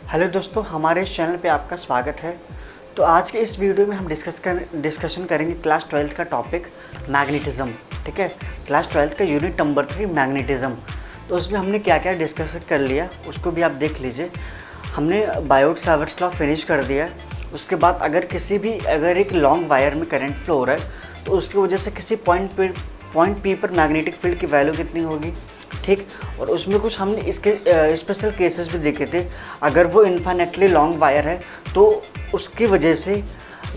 Hello दोस्तों, हमारे इस चैनल पे आपका स्वागत है। तो आज के इस वीडियो में हम डिस्कशन करेंगे क्लास 12th का टॉपिक मैग्नेटिज़्म। ठीक है, क्लास 12th का यूनिट नंबर 3 मैग्नेटिज़्म। तो उसमें हमने क्या क्या डिस्कस कर लिया उसको भी आप देख लीजिए। हमने बायोट-सावर्ट्स लॉ फिनिश कर दिया है। उसके बाद अगर एक लॉन्ग वायर में करंट फ्लो हो रहा है तो उसकी वजह से किसी पॉइंट पी पर मैग्नेटिक फील्ड की वैल्यू कितनी होगी। ठीक, और उसमें कुछ हमने इसके स्पेशल केसेस भी देखे थे। अगर वो इन्फिनेटली लॉन्ग वायर है तो उसकी वजह से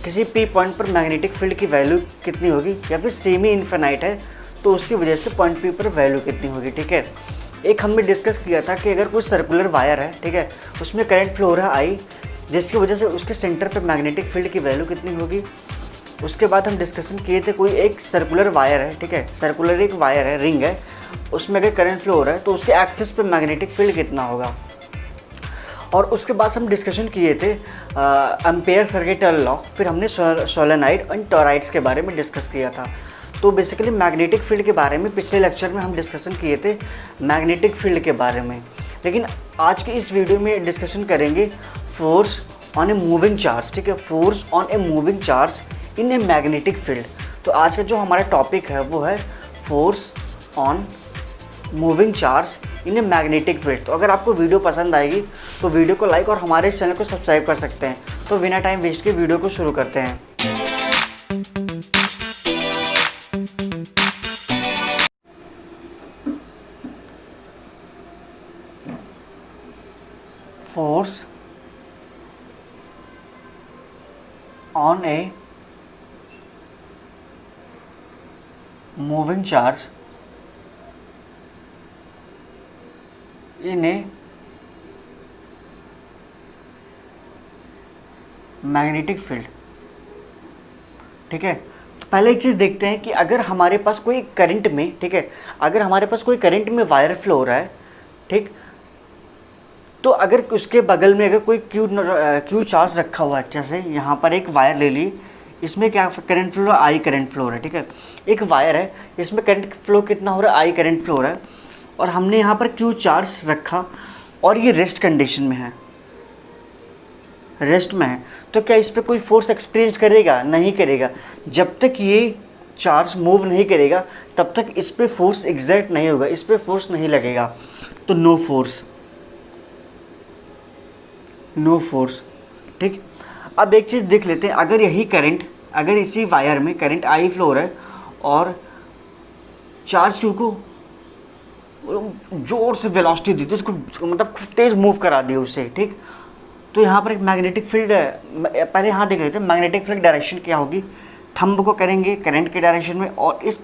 किसी पी पॉइंट पर मैग्नेटिक फील्ड की वैल्यू कितनी होगी, या फिर सेमी इन्फिनाइट है तो उसकी वजह से पॉइंट पी पर वैल्यू कितनी होगी। ठीक है, एक हमने डिस्कस किया था कि अगर कोई सर्कुलर वायर है, ठीक है, उसमें करंट फ्लो हो रहा है आई, जिसकी वजह से उसके सेंटर पर मैग्नेटिक फील्ड की वैल्यू कितनी होगी। उसके बाद हम डिस्कशन किए थे कोई एक सर्कुलर वायर है, ठीक है, सर्कुलर एक वायर है, रिंग है, उसमें अगर करंट फ्लो हो रहा है तो उसके एक्सिस पे मैग्नेटिक फील्ड कितना होगा। और उसके बाद हम डिस्कशन किए थे एम्पेयर सर्किट लॉ, फिर हमने सोलेनॉइड एंड टॉरॉइड्स के बारे में डिस्कस किया था। तो बेसिकली मैग्नेटिक फील्ड के बारे में पिछले लेक्चर में हम डिस्कशन किए थे मैग्नेटिक फील्ड के बारे में। लेकिन आज की इस वीडियो में डिस्कशन करेंगे force on a moving charge. ठीक है, force on a moving charge in a magnetic field. तो आज का जो हमारा टॉपिक है वो है force on moving charge in a magnetic field. तो अगर आपको वीडियो पसंद आएगी तो वीडियो को लाइक और हमारे इस चैनल को सब्सक्राइब कर सकते हैं। तो बिना टाइम वेस्ट के वीडियो को शुरू करते हैं। Force on a moving charge in a magnetic field. ठीक है, तो पहले एक चीज़ देखते हैं कि अगर हमारे पास कोई करंट में, ठीक है, अगर हमारे पास कोई करंट में वायर फ्लो हो रहा है, ठीक, तो अगर उसके बगल में अगर कोई क्यू चार्ज रखा हुआ है, जैसे यहाँ पर एक वायर ले ली, इसमें क्या current flow, I current flow हो रहा है। ठीक है, एक वायर है, इसमें करंट फ्लो कितना हो रहा है, आई करंट फ्लो हो रहा है, और हमने यहाँ पर क्यू चार्ज रखा और ये रेस्ट कंडीशन में है, रेस्ट में है, तो क्या इस पर कोई फोर्स एक्सपीरियंस करेगा? नहीं करेगा। जब तक ये चार्ज मूव नहीं करेगा तब तक इस पर फोर्स एग्जर्ट नहीं होगा, इस पर फोर्स नहीं लगेगा। तो नो फोर्स, नो फोर्स। ठीक, अब एक चीज़ देख लेते हैं, अगर यही करंट, अगर इसी वायर में करंट आई फ्लो हो रहा है और चार्ज क्यू को जोर से वेलोसिटी दी थी, उसको मतलब तेज मूव करा दिया उससे, ठीक, तो यहाँ पर एक मैग्नेटिक फील्ड है। पहले यहाँ देख लेते हैं मैग्नेटिक फील्ड डायरेक्शन क्या होगी। थंब को करेंगे करंट के डायरेक्शन में और इस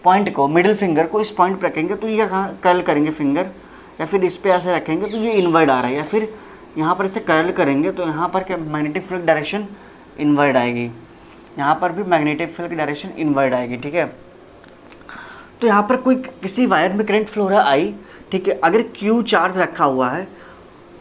पॉइंट को, मिडिल फिंगर को इस पॉइंट पर रखेंगे तो ये कहाँ कर्ल करेंगे फिंगर, या फिर इस पर ऐसे रखेंगे तो ये इनवर्ड आ रहा है, या फिर यहाँ पर इसे कर्ल करेंगे तो यहाँ पर क्या मैग्नेटिक फील्ड डायरेक्शन इनवर्ड आएगी, यहाँ पर भी मैग्नेटिक फील्ड की डायरेक्शन इनवर्ड आएगी। ठीक है, तो यहाँ पर कोई किसी वायर में करंट फ्लो हो रहा है आई, ठीक है, अगर क्यू चार्ज रखा हुआ है,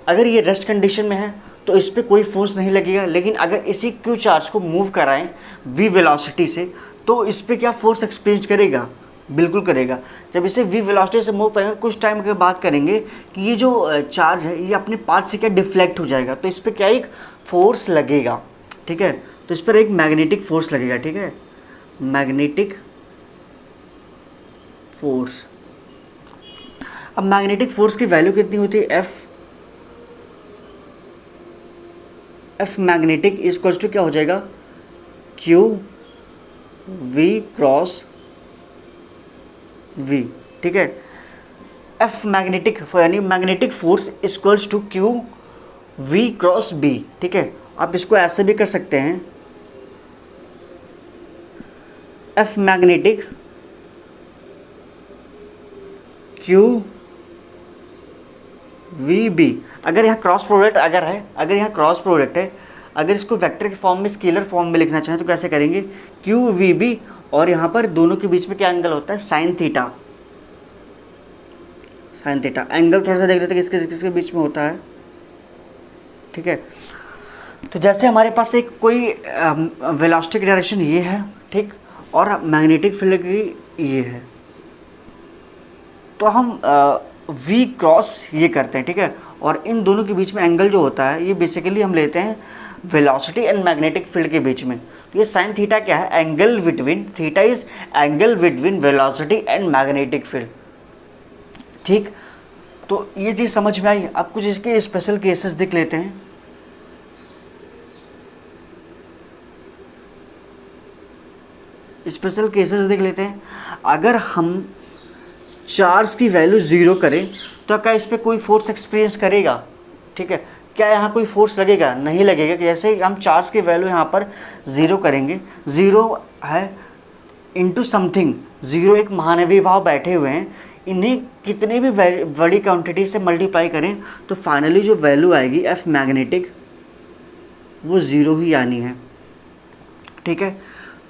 अगर ये रेस्ट कंडीशन में है तो इस पर कोई फोर्स नहीं लगेगा। लेकिन अगर इसी क्यू चार्ज को मूव कराएं वी वेलोसिटी से तो इस पर क्या फोर्स एक्सपीरियंस करेगा? बिल्कुल करेगा। जब इसे वी वेलोसिटी से मूव करेंगे, कुछ टाइम के बाद करेंगे कि ये जो चार्ज है ये अपने पाथ से क्या डिफ्लेक्ट हो जाएगा, तो इस पर क्या एक फोर्स लगेगा। ठीक है, तो इस पर एक मैग्नेटिक फोर्स लगेगा। ठीक है, मैग्नेटिक फोर्स। अब मैग्नेटिक फोर्स की वैल्यू कितनी होती है? एफ मैग्नेटिक इक्वल टू क्या हो जाएगा? Q v cross v. ठीक है, एफ मैग्नेटिक यानी magnetic force equals to q v cross B. ठीक है, आप इसको ऐसे भी कर सकते हैं, F magnetic q v B. अगर यहाँ क्रॉस प्रोडक्ट अगर यहाँ क्रॉस प्रोडक्ट है, अगर इसको वेक्टर के फॉर्म में, स्केलर फॉर्म में लिखना चाहें तो कैसे करेंगे? क्यू वी बी, और यहाँ पर दोनों के बीच में क्या एंगल होता है? Sine theta. Sine theta angle थोड़ा सा देख लेते हैं किसके किसके बीच में होता है। ठीक है, तो जैसे हमारे पास एक कोई वेलोसिटी की डायरेक्शन ये है, ठीक, और मैग्नेटिक फील्ड की ये है, तो हम वी क्रॉस ये करते हैं, ठीक है। और इन दोनों के बीच में एंगल जो होता है ये बेसिकली हम लेते हैं वेलोसिटी एंड मैग्नेटिक फील्ड के बीच में। तो ये साइन थीटा क्या है, angle between, theta is angle between velocity and magnetic field, ठीक। तो ये चीज़ समझ में आई। अब कुछ इसके स्पेशल केसेस देख लेते हैं। स्पेशल केसेस देख लेते हैं। अगर हम चार्ज की वैल्यू ज़ीरो करें तो क्या इस पर कोई फोर्स एक्सपीरियंस करेगा, ठीक है। क्या यहाँ कोई फोर्स लगेगा, नहीं लगेगा। जैसे हम चार्ज की वैल्यू यहाँ पर ज़ीरो करेंगे, ज़ीरो है इनटू समथिंग, ज़ीरो एक महानवी भाव बैठे हुए हैं, इन्हें कितने भी बड़ी क्वांटिटी से मल्टीप्लाई करें तो फाइनली जो वैल्यू आएगी एफ मैग्नेटिक वो ज़ीरो ही आनी है, ठीक है।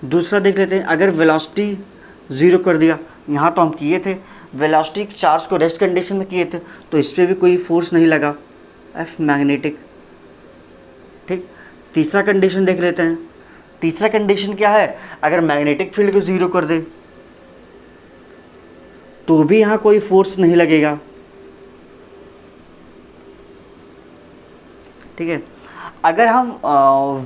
दूसरा देख लेते हैं। अगर वेलोसिटी ज़ीरो कर दिया, यहाँ तो हम किए थे वेलोसिटी चार्ज को रेस्ट कंडीशन में किए थे, तो इस पर भी कोई फोर्स नहीं लगा, एफ मैग्नेटिक, ठीक। तीसरा कंडीशन देख लेते हैं। तीसरा कंडीशन क्या है, अगर मैग्नेटिक फील्ड को ज़ीरो कर दे तो भी यहाँ कोई फोर्स नहीं लगेगा, ठीक है। अगर हम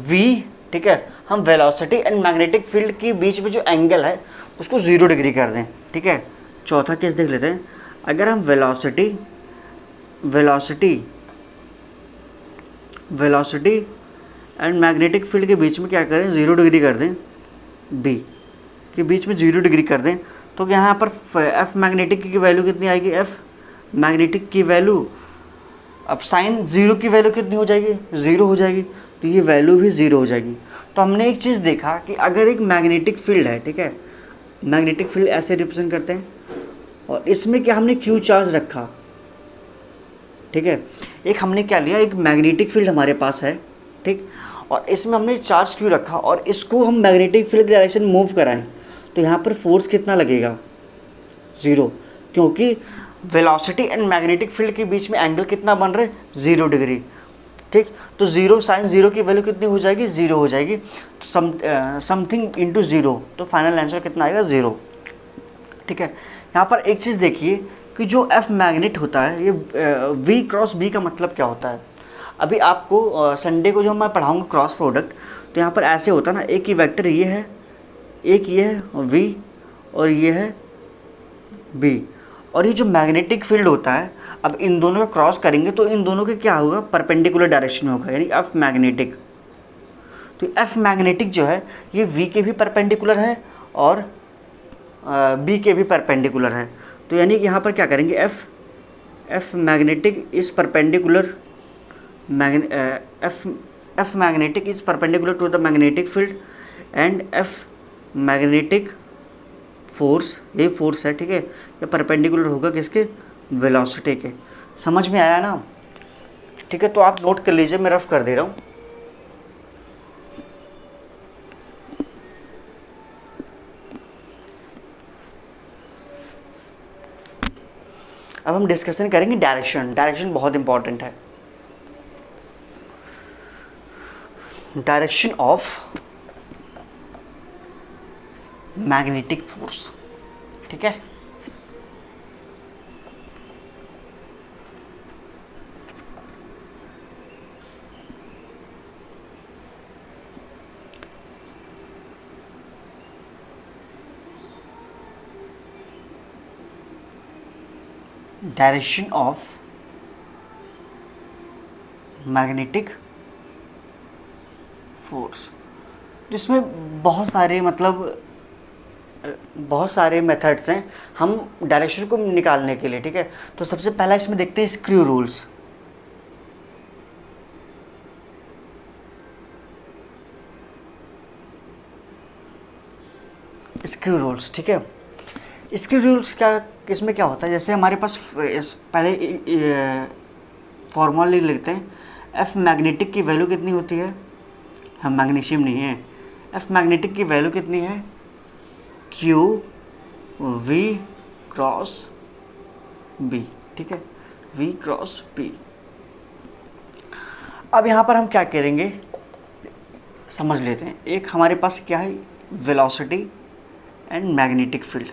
v, ठीक है, हम वेलोसिटी एंड मैग्नेटिक फील्ड के बीच में जो एंगल है उसको 0 डिग्री कर दें, ठीक है। चौथा केस देख लेते हैं। अगर हम वेलोसिटी एंड मैग्नेटिक फील्ड के बीच में क्या करें, 0 डिग्री कर दें, b के बीच में 0 डिग्री कर दें, तो यहाँ पर एफ मैग्नेटिक की वैल्यू कितनी आएगी, एफ मैग्नेटिक की वैल्यू, अब साइन ज़ीरो की वैल्यू कितनी हो जाएगी, 0 हो जाएगी, तो ये वैल्यू भी 0 हो जाएगी। तो हमने एक चीज़ देखा कि अगर एक मैग्नेटिक फील्ड है, ठीक है, मैग्नेटिक फील्ड ऐसे रिप्रेजेंट करते हैं और इसमें क्या हमने क्यू चार्ज रखा, ठीक है। एक हमने क्या लिया, एक मैग्नेटिक फील्ड हमारे पास है, ठीक, और इसमें हमने चार्ज क्यू रखा और इसको हम मैग्नेटिक फील्ड की डायरेक्शन मूव कराएं, तो यहाँ पर फोर्स कितना लगेगा, 0, क्योंकि वेलोसिटी एंड मैग्नेटिक फील्ड के बीच में एंगल कितना बन रहा है, 0 डिग्री, ठीक। तो 0 साइन 0 की वैल्यू कितनी हो जाएगी, 0 हो जाएगी, तो समथिंग इंटू 0, तो फाइनल आंसर कितना आएगा, 0, ठीक है। यहाँ पर एक चीज़ देखिए कि जो एफ मैग्नेट होता है ये वी क्रॉस बी का मतलब क्या होता है। अभी आपको संडे को जो मैं पढ़ाऊँगा क्रॉस प्रोडक्ट, तो यहाँ पर ऐसे होता है ना, एक ही वेक्टर ये है, एक ये है वी और ये है बी, और ये जो मैग्नेटिक फील्ड होता है, अब इन दोनों का क्रॉस करेंगे तो इन दोनों के क्या होगा, परपेंडिकुलर डायरेक्शन में होगा, यानी एफ मैग्नेटिक। तो एफ मैग्नेटिक जो है ये वी के भी परपेंडिकुलर है और बी के भी परपेंडिकुलर है। तो यानी कि यहाँ पर क्या करेंगे, F magnetic is perpendicular, F magnetic is perpendicular to the magnetic field and F magnetic force, ये फोर्स है, ठीक है, ये परपेंडिकुलर होगा किसके, वेलोसिटी के। समझ में आया ना, ठीक है। तो आप नोट कर लीजिए, मैं रफ कर दे रहा हूँ। अब हम डिस्कशन करेंगे डायरेक्शन। डायरेक्शन बहुत इंपॉर्टेंट है। डायरेक्शन ऑफ मैग्नेटिक फोर्स, ठीक है। डायरेक्शन ऑफ मैग्नेटिक फोर्स, जिसमें बहुत सारे मेथड्स हैं हम डायरेक्शन को निकालने के लिए, ठीक है। तो सबसे पहला इसमें देखते हैं स्क्रू रूल्स। स्क्रू रूल्स, ठीक है। स्क्रू रूल्स क्या, किसमें क्या होता है, जैसे हमारे पास पहले फॉर्मूला लिख लेते हैं। एफ मैग्नेटिक की वैल्यू कितनी होती है, हम मैग्नीशियम नहीं है, एफ मैग्नेटिक की वैल्यू कितनी है, क्यू वी क्रॉस बी, ठीक है, वी क्रॉस बी। अब यहाँ पर हम क्या करेंगे समझ लेते हैं। एक हमारे पास क्या है, वेलोसिटी एंड मैग्नेटिक फील्ड,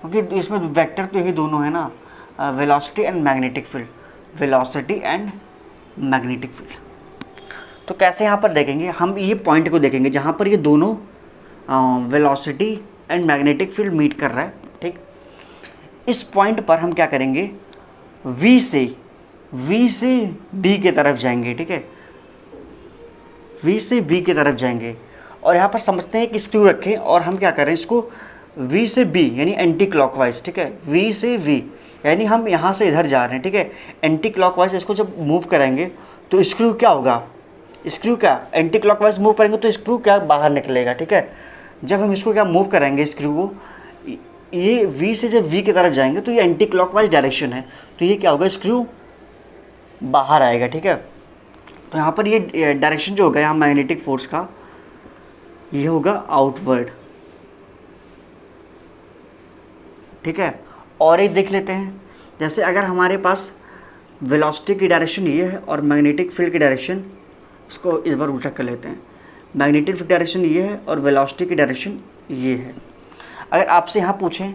क्योंकि इसमें वेक्टर तो यही दोनों है ना, velocity and magnetic field, velocity and magnetic field. तो कैसे यहाँ पर देखेंगे हम, ये पॉइंट को देखेंगे जहाँ पर ये दोनों velocity and magnetic field meet कर रहा है, ठीक। इस पॉइंट पर हम क्या करेंगे, V से B की तरफ जाएंगे, ठीक है, V से B की तरफ जाएंगे। और यहाँ पर समझते हैं कि स्क्रू रखें और हम क्या करें, इसको V से B यानी एंटी क्लॉकवाइज, ठीक है, V से V यानी हम यहाँ से इधर जा रहे हैं, ठीक है, एंटी क्लॉकवाइज इसको जब मूव कराएंगे तो स्क्रू क्या होगा, स्क्रू क्या एंटी क्लॉकवाइज मूव करेंगे तो स्क्रू क्या बाहर निकलेगा, ठीक है। जब हम इसको क्या मूव कराएंगे स्क्रू को, ये V से जब V की तरफ जाएंगे तो ये एंटी क्लॉकवाइज डायरेक्शन है, तो ये क्या होगा, स्क्रू बाहर आएगा, ठीक है। तो यहाँ पर ये डायरेक्शन जो होगा यहाँ मैग्नेटिक फोर्स का, ये होगा आउटवर्ड, ठीक है। और एक देख लेते हैं, जैसे अगर हमारे पास वेलोसिटी की डायरेक्शन ये है और मैग्नेटिक फील्ड की डायरेक्शन, इसको इस बार उल्टा कर लेते हैं, मैग्नेटिक फील्ड डायरेक्शन ये है और वेलोसिटी की डायरेक्शन ये है। अगर आपसे यहाँ पूछें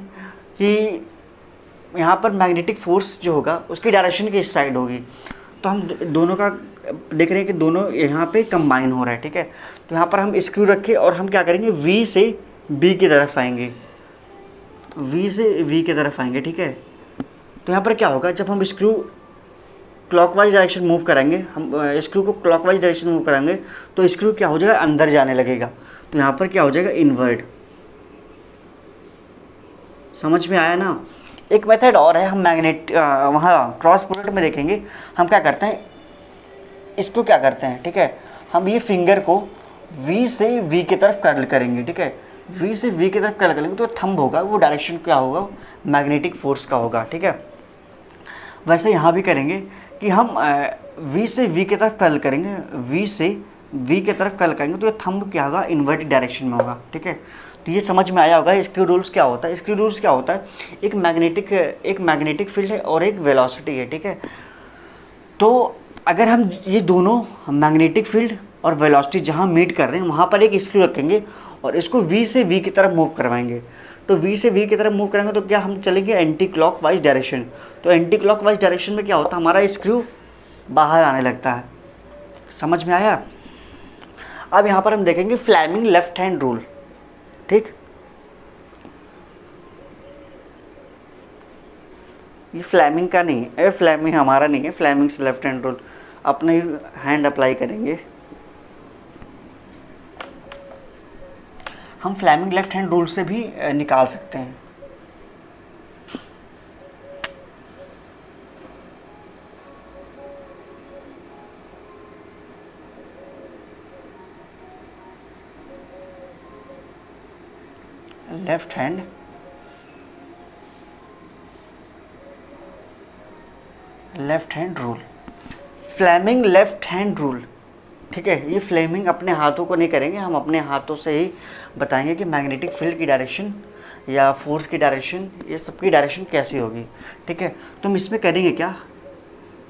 कि यहाँ पर मैग्नेटिक फोर्स जो होगा उसकी डायरेक्शन किस साइड होगी, तो हम दोनों का देख रहे हैं कि दोनों यहाँ पे कंबाइन हो रहा है, ठीक है। तो यहाँ पर हम स्क्रू रखें और हम क्या करेंगे, V से B की तरफ आएंगे, V से V की तरफ आएंगे, ठीक है। तो यहाँ पर क्या होगा, जब हम स्क्रू क्लॉकवाइज डायरेक्शन मूव कराएंगे, हम स्क्रू को क्लॉकवाइज डायरेक्शन मूव कराएंगे तो स्क्रू क्या हो जाएगा, अंदर जाने लगेगा, तो यहाँ पर क्या हो जाएगा, इनवर्ड। समझ में आया ना। एक मेथड और है, हम वहाँ क्रॉस प्रोडक्ट में देखेंगे, हम क्या करते हैं, इसको क्या करते हैं, ठीक है, हम ये फिंगर को V से V की तरफ कर्ल करेंगे, ठीक है, V से V की तरफ कर्ल करेंगे तो थंब होगा, वो डायरेक्शन क्या होगा, मैग्नेटिक फोर्स का होगा, ठीक है। वैसे यहाँ भी करेंगे कि हम V से V की तरफ कर्ल करेंगे, V से V की तरफ कर्ल करेंगे तो ये थंब क्या होगा, इन्वर्टेड डायरेक्शन में होगा, ठीक है। तो ये समझ में आया होगा स्क्रू रूल्स क्या होता है। स्क्रू रूल्स क्या होता है, एक मैग्नेटिक फील्ड है और एक वेलोसिटी है, ठीक है। तो अगर हम ये दोनों मैग्नेटिक फील्ड और वेलोसिटी जहाँ मीट कर रहे हैं वहाँ पर एक स्क्रू रखेंगे और इसको V से V की तरफ मूव करवाएंगे, तो V से V की तरफ मूव करेंगे तो क्या हम चलेंगे एंटी क्लॉकवाइज डायरेक्शन। तो एंटी क्लॉकवाइज डायरेक्शन में क्या होता है, हमारा स्क्रू बाहर आने लगता है। समझ में आया। अब यहाँ पर हम देखेंगे फ्लेमिंग लेफ्ट हैंड रूल, ठीक। ये फ्लेमिंग का नहीं है, फ्लेमिंग हमारा नहीं है, फ्लेमिंग से लेफ्ट हैंड रूल अपना ही हैंड अप्लाई करेंगे। हम फ्लेमिंग लेफ्ट हैंड रूल से भी निकाल सकते हैं। Left hand rule, Fleming left hand rule, ठीक है। ये फ्लेमिंग अपने हाथों को नहीं करेंगे, हम अपने हाथों से ही बताएंगे कि मैग्नेटिक फील्ड की डायरेक्शन या फोर्स की डायरेक्शन, ये सबकी डायरेक्शन कैसी होगी, ठीक है। तो हम इसमें करेंगे क्या,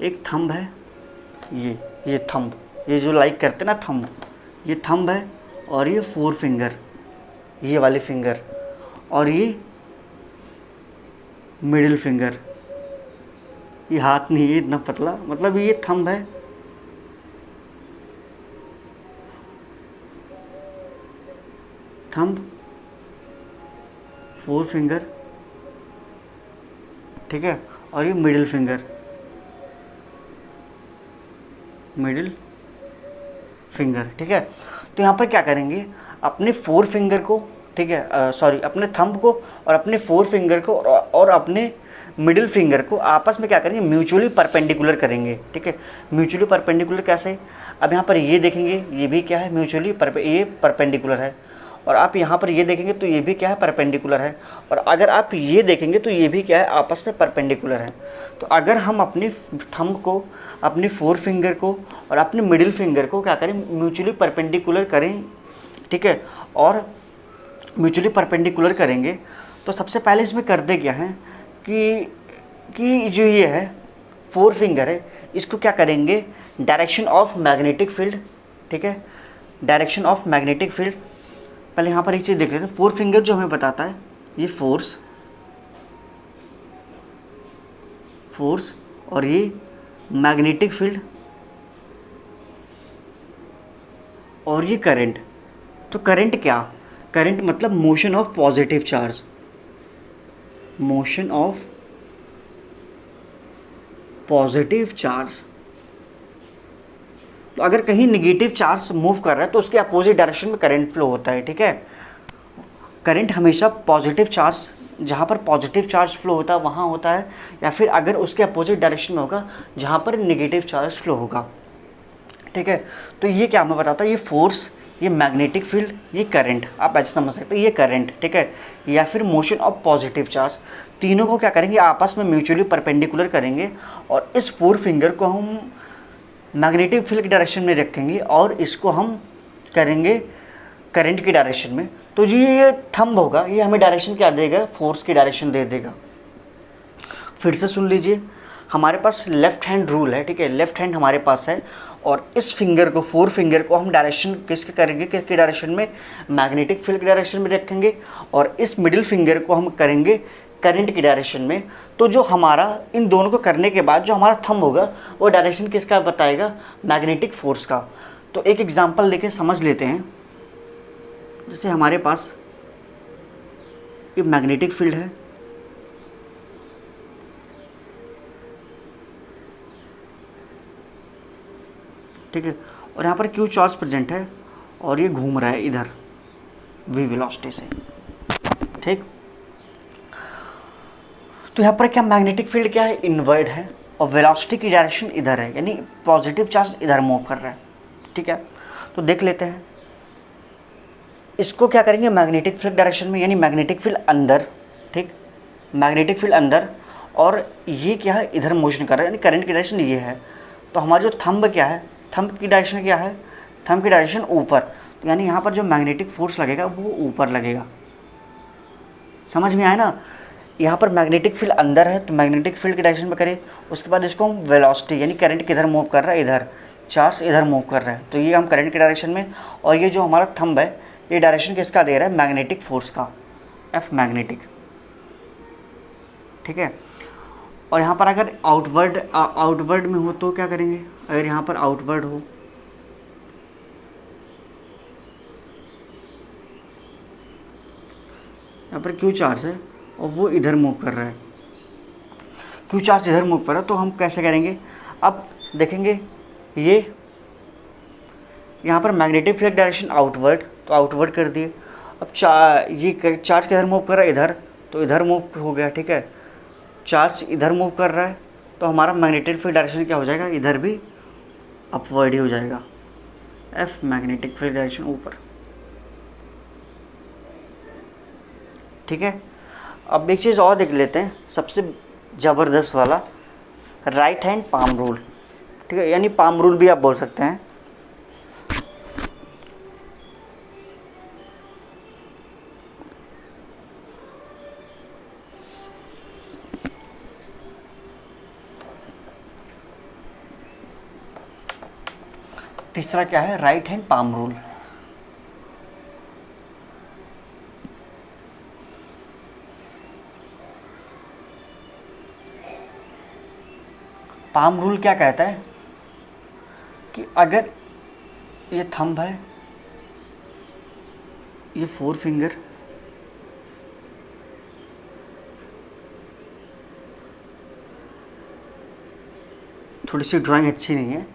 एक थंब है, ये थंब, ये जो लाइक करते ना थंब, ये थंब है और ये फोर फिंगर, ये वाले फिंगर, और ये मिडिल फिंगर, ये हाथ नहीं है इतना पतला, मतलब ये थंब है, थंब, फोर फिंगर, ठीक है, और ये मिडिल फिंगर, ठीक है। तो यहाँ पर क्या करेंगे, अपने फोर फिंगर को, ठीक है, सॉरी, अपने थंब को और अपने फोर फिंगर को और अपने मिडिल फिंगर को आपस में क्या करेंगे, म्यूचुअली परपेंडिकुलर करेंगे, ठीक है। म्यूचुअली परपेंडिकुलर कैसे, अब यहाँ पर ये देखेंगे, ये भी क्या है, म्यूचुअली ये परपेंडिकुलर है, और आप यहाँ पर ये देखेंगे तो ये भी क्या है, परपेंडिकुलर है, और अगर आप ये देखेंगे तो ये भी क्या है, आपस में परपेंडिकुलर है। तो अगर हम अपने थंब को, अपने फोर फिंगर को और अपने मिडिल फिंगर को क्या करें, म्यूचुअली परपेंडिकुलर करें, ठीक है, और म्यूचुअली परपेंडिकुलर करेंगे तो सबसे पहले इसमें करते क्या है कि जो ये है फोर फिंगर है, इसको क्या करेंगे, डायरेक्शन ऑफ मैग्नेटिक फील्ड, ठीक है, डायरेक्शन ऑफ मैग्नेटिक फील्ड। पहले यहाँ पर एक चीज़ देख लेते हैं, फोर फिंगर जो हमें बताता है ये फोर्स, फोर्स और ये मैग्नेटिक फील्ड और ये करंट। तो करंट क्या, करंट मतलब motion of positive charge, motion of positive charge. तो अगर कहीं निगेटिव चार्ज मूव कर रहा है तो उसके अपोजिट डायरेक्शन में करंट फ्लो होता है, ठीक है। करंट हमेशा पॉजिटिव चार्ज, जहाँ पर पॉजिटिव चार्ज फ्लो होता है वहाँ होता है, या फिर अगर उसके अपोजिट डायरेक्शन में होगा जहाँ पर नेगेटिव चार्ज फ्लो होगा, ठीक है। तो ये क्या हमें बताता है, ये फोर्स, ये मैग्नेटिक फील्ड, ये करंट, आप ऐसे समझ सकते हैं, ये करंट, ठीक है, या फिर मोशन ऑफ पॉजिटिव चार्ज, तीनों को क्या करेंगे, आपस में म्यूचुअली परपेंडिकुलर करेंगे और इस फोर फिंगर को हम मैग्नेटिक फील्ड की डायरेक्शन में रखेंगे और इसको हम करेंगे करंट की डायरेक्शन में। तो जो ये थंब होगा ये हमें डायरेक्शन क्या देगा, फोर्स की डायरेक्शन दे देगा। फिर से सुन लीजिए, हमारे पास लेफ्ट हैंड रूल है, ठीक है, लेफ्ट हैंड हमारे पास है और इस फिंगर को, फोर फिंगर को हम डायरेक्शन किसके करेंगे, किसके डायरेक्शन में, मैग्नेटिक फील्ड की डायरेक्शन में रखेंगे और इस मिडिल फिंगर को हम करेंगे करंट की डायरेक्शन में। तो जो हमारा इन दोनों को करने के बाद जो हमारा थंब होगा वो डायरेक्शन किसका बताएगा, मैग्नेटिक फोर्स का। तो एक एग्जांपल लेके समझ लेते हैं। जैसे हमारे पास ये मैग्नेटिक फील्ड है, ठीक है, और यहाँ पर क्यू चार्ज प्रेजेंट है और ये घूम रहा है इधर v वेलोसिटी से, ठीक। तो यहाँ पर क्या मैग्नेटिक फील्ड क्या है, इनवर्ड है और वेलोसिटी की डायरेक्शन इधर है, यानी पॉजिटिव चार्ज इधर मूव कर रहा है, ठीक है। तो देख लेते हैं, इसको क्या करेंगे मैग्नेटिक फील्ड डायरेक्शन में, यानी मैग्नेटिक फील्ड अंदर, ठीक, मैग्नेटिक फील्ड अंदर, और ये क्या है इधर मोशन कर रहा है, यानी करंट की डायरेक्शन ये है। तो हमारा जो थंब क्या है, थंब की डायरेक्शन क्या है, थंब की डायरेक्शन ऊपर, तो यानी यहाँ पर जो मैग्नेटिक फोर्स लगेगा वो ऊपर लगेगा। समझ में आया ना, यहाँ पर मैग्नेटिक फील्ड अंदर है तो मैग्नेटिक फील्ड की डायरेक्शन में करें, उसके बाद इसको हम वेलोसिटी, यानी करंट किधर मूव कर रहा है, इधर, चार्ज इधर मूव कर रहा है, तो ये हम करंट की डायरेक्शन में, और ये जो हमारा थंब है ये डायरेक्शन किसका दे रहा है, मैग्नेटिक फोर्स का, एफ मैग्नेटिक, ठीक है। और यहाँ पर अगर आउटवर्ड में हो तो क्या करेंगे, अगर यहाँ पर आउटवर्ड हो, यहाँ पर क्यू चार्ज है और वो इधर मूव कर रहा है, क्यू चार्ज इधर मूव कर रहा है, तो हम कैसे करेंगे, अब देखेंगे ये यहाँ पर मैग्नेटिक फील्ड डायरेक्शन आउटवर्ड, तो आउटवर्ड कर दिए। अब ये चार्ज किधर मूव कर रहा है, इधर, तो इधर मूव हो गया, ठीक है, चार्ज इधर मूव कर रहा है तो हमारा मैग्नेटिक फील्ड डायरेक्शन क्या हो जाएगा, इधर भी अपवर्ड ही हो जाएगा, एफ मैग्नेटिक फील्ड डायरेक्शन ऊपर, ठीक है। अब एक चीज़ और देख लेते हैं, सबसे ज़बरदस्त वाला, राइट हैंड पाम रूल, ठीक है, यानी पाम रूल भी आप बोल सकते हैं। तीसरा क्या है, right hand palm rule. Palm rule क्या कहता है कि अगर ये थंब है, ये फोर फिंगर, थोड़ी सी ड्राइंग अच्छी नहीं है,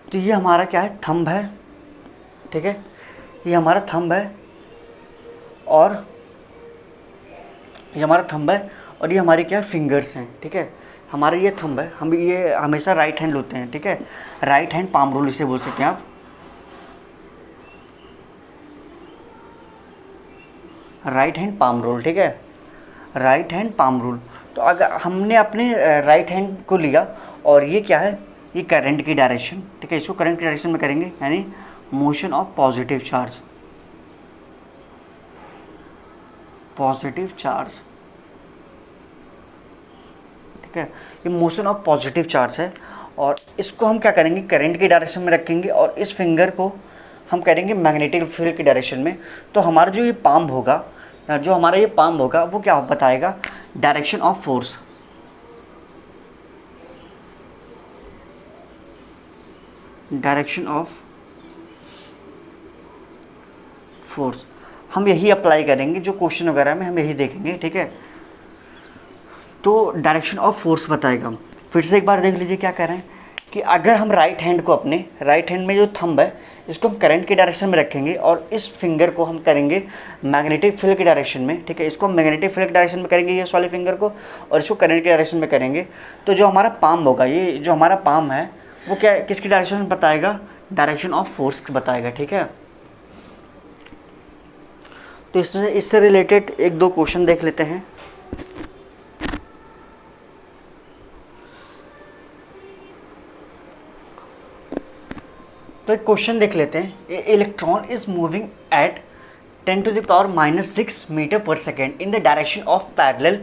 तो ये हमारा क्या है, थंब है, ठीक है, ये हमारा थंब है और ये हमारा थंब है और ये हमारे क्या फिंगर्स हैं, ठीक है, हमारा ये थंब है, हम ये हमेशा राइट हैंड होते हैं, ठीक है, राइट हैंड पाम रूल इसे बोल सकते हैं आप, राइट हैंड पाम रूल, ठीक है, राइट हैंड पाम रूल। तो अगर हमने अपने राइट हैंड को लिया और ये क्या है, ये करंट की डायरेक्शन, ठीक है, इसको करंट की डायरेक्शन में करेंगे, यानी motion of positive charge, positive charge, ठीक है, ये मोशन ऑफ पॉजिटिव चार्ज है और इसको हम क्या करेंगे, करंट की डायरेक्शन में रखेंगे और इस फिंगर को हम करेंगे मैग्नेटिक फील्ड की डायरेक्शन में। तो हमारा जो ये पाम होगा, जो हमारा ये पाम होगा वो क्या बताएगा, direction of force, direction of force, हम यही अप्लाई करेंगे, जो क्वेश्चन वगैरह में हम यही देखेंगे, ठीक है। तो डायरेक्शन ऑफ फोर्स बताएगा। फिर से एक बार देख लीजिए क्या कह रहे हैं कि अगर हम राइट हैंड को, अपने राइट हैंड में जो थंब है इसको हम करंट के डायरेक्शन में रखेंगे और इस फिंगर को हम करेंगे मैग्नेटिक फील्ड के डायरेक्शन में, ठीक है। इसको हम मैग्नेटिक फील्ड के डायरेक्शन में करेंगे, ये वाले फिंगर को, और इसको करंट के डायरेक्शन में करेंगे, तो जो हमारा पाम होगा, ये जो हमारा पाम है वो क्या, किसकी डायरेक्शन में बताएगा, डायरेक्शन ऑफ फोर्स बताएगा, ठीक है। तो इससे रिलेटेड एक दो क्वेश्चन देख लेते हैं। तो एक क्वेश्चन देख लेते हैं। Electron is moving at 10⁻⁻⁶ metre per second in the direction of parallel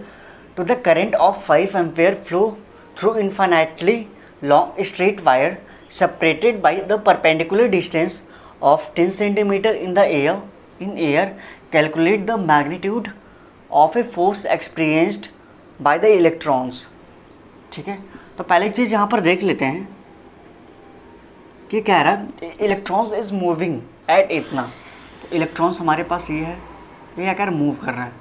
to the current of 5 ampere flow through infinitely long straight wire separated by the perpendicular distance of 10 centimeter in the air. In air, calculate the magnitude of a force experienced by the electrons. ठीक है, तो पहले एक चीज़ यहाँ पर देख लेते हैं कि कह रहा है इलेक्ट्रॉन्स इज मूविंग एट इतना, तो इलेक्ट्रॉन्स हमारे पास ये है, ये क्या कर मूव कर रहा है,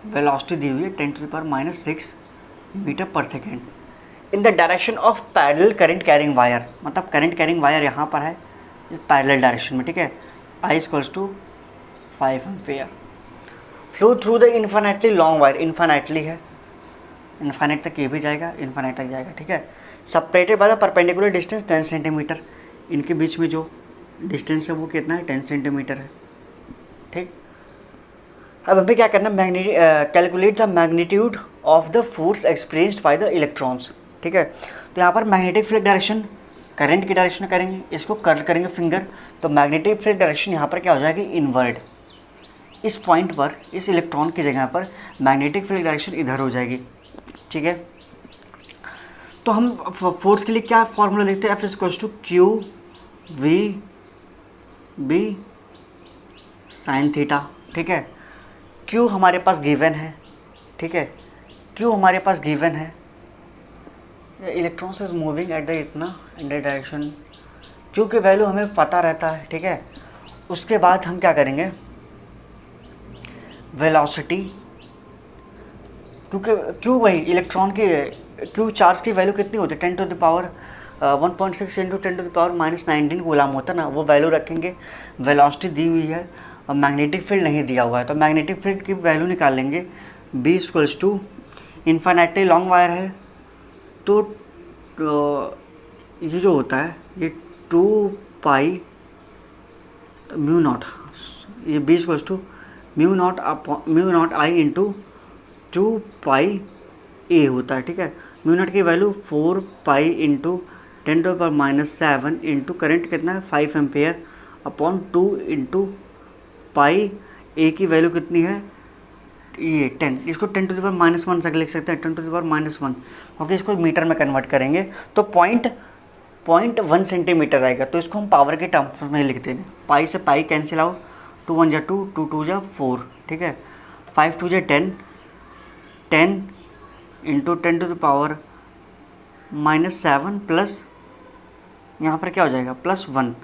वेलोसिटी दी हुई है 10⁻⁻⁶ metre per second in the direction of parallel current carrying wire, मतलब करंट कैरिंग वायर यहाँ पर है पैरेलल डायरेक्शन में, ठीक है। I equals to 5 ampere flow through the infinitely long wire, infinitely है, इन्फिनिट तक ये भी जाएगा, इन्फिनिट तक जाएगा, ठीक है। Separated by the perpendicular distance 10 centimetre, इनके बीच में जो डिस्टेंस है वो कितना है, 10 सेंटीमीटर है, ठीक। अब हमें क्या करना है, calculate the magnitude of the force experienced by the electrons, ठीक है। तो यहाँ पर मैग्नेटिक फील्ड डायरेक्शन करंट की डायरेक्शन में करेंगे, इसको कर्ल करेंगे फिंगर, तो मैग्नेटिक फील्ड डायरेक्शन यहाँ पर क्या हो जाएगी, इनवर्ड। इस पॉइंट पर, इस इलेक्ट्रॉन की जगह पर मैग्नेटिक फील्ड डायरेक्शन इधर हो जाएगी, ठीक है। तो हम फोर्स के लिए क्या फॉर्मूला देखते हैं, F equals to q v B sine theta, ठीक है। क्यू हमारे पास गिवन है, ठीक है, क्यू हमारे पास गिवन है, electrons is moving at the इतना इन द डायरेक्शन, क्यू की वैल्यू हमें पता रहता है, ठीक है। उसके बाद हम क्या करेंगे, वेलोसिटी, क्योंकि क्यू वही इलेक्ट्रॉन की, क्यू चार्ज की वैल्यू कितनी होती है, 10⁻1.6 इंटू 10⁻−19 कूलम होता है ना, वो वैल्यू रखेंगे। वेलोसिटी दी हुई है और मैग्नेटिक फील्ड नहीं दिया हुआ है, तो मैग्नेटिक फील्ड की वैल्यू निकाल लेंगे। B equals to infinitely long wire है, तो ये जो होता है ये 2π म्यू नॉट, ये B equals to mu naught I into 2π होता है, ठीक है। म्यू नॉट की वैल्यू 4π इंटू 10⁻⁻7 इंटू करेंट कितना है 5 ampere upon 2 into pi, a की वैल्यू कितनी है, ये 10, इसको 10⁻⁻1 तक लिख सकते हैं, 10⁻⁻1, ओके। इसको मीटर में कन्वर्ट करेंगे तो 0.1 सेंटीमीटर आएगा, तो इसको हम पावर के टर्म्स में लिखते हैं। पाई से पाई कैंसिल आउट, 2 1 जा 2, 2 2 जा 4, ठीक है। 5 2 जा 10, 10 इंटू 10⁻⁻7 प्लस यहाँ पर क्या हो जाएगा +1,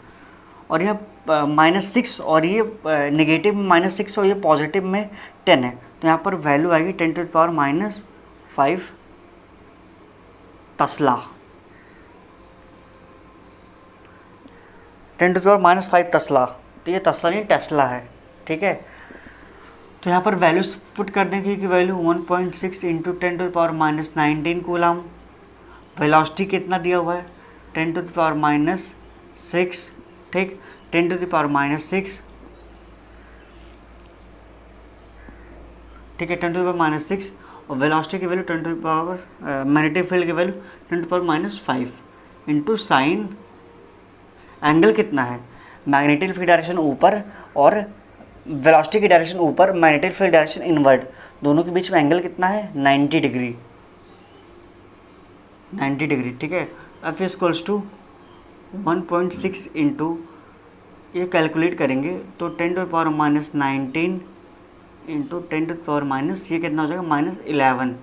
और यह -6, और ये नेगेटिव में -6 और ये पॉजिटिव में 10 है, तो यहाँ पर वैल्यू आएगी 10⁻⁻5 तस्ला, 10⁻⁻5 तस्ला, तो ये तस्ला नहीं टेस्ला है, ठीक है। तो यहाँ पर वैल्यूज पुट कर देंगे कि वैल्यू 1.6 इंटू 10⁻⁻19 कूलम, वेलोसिटी कितना दिया हुआ है 10⁻⁻6, ठीक, 10⁻⁻6, ठीक है, 10⁻⁻6, और वेलोसिटी की वैल्यू मैग्नेटिक फील्ड की वैल्यू 10⁻⁻5 इंटू साइन, एंगल कितना है, मैग्नेटिक फील्ड डायरेक्शन ऊपर और वेलोसिटी की डायरेक्शन ऊपर, मैग्नेटिक फील्ड डायरेक्शन इनवर्ड, दोनों के बीच में एंगल कितना है 90 डिग्री, 90 डिग्री, ठीक है। F इक्वल्स टू 1.6 इंटू, ये कैलकुलेट करेंगे तो 10⁻⁻19 इंटू 10⁻⁻, ये कितना हो जाएगा -11,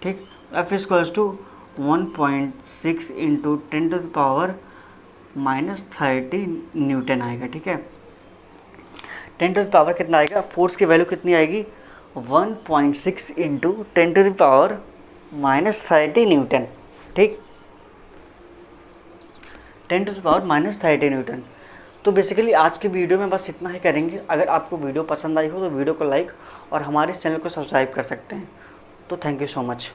ठीक। F equals to 1.6 into 10⁻⁻30 newton आएगा। ठीक है, 10 कितना आएगा, फोर्स की वैल्यू कितनी आएगी, 1.6 इंटू 10⁻⁻30 न्यूटन। ठीक, 10⁻⁻30 न्यूटन। तो बेसिकली आज की वीडियो में बस इतना ही करेंगे। अगर आपको वीडियो पसंद आई हो तो वीडियो को लाइक और हमारे चैनल को सब्सक्राइब कर सकते हैं। तो थैंक यू सो मच।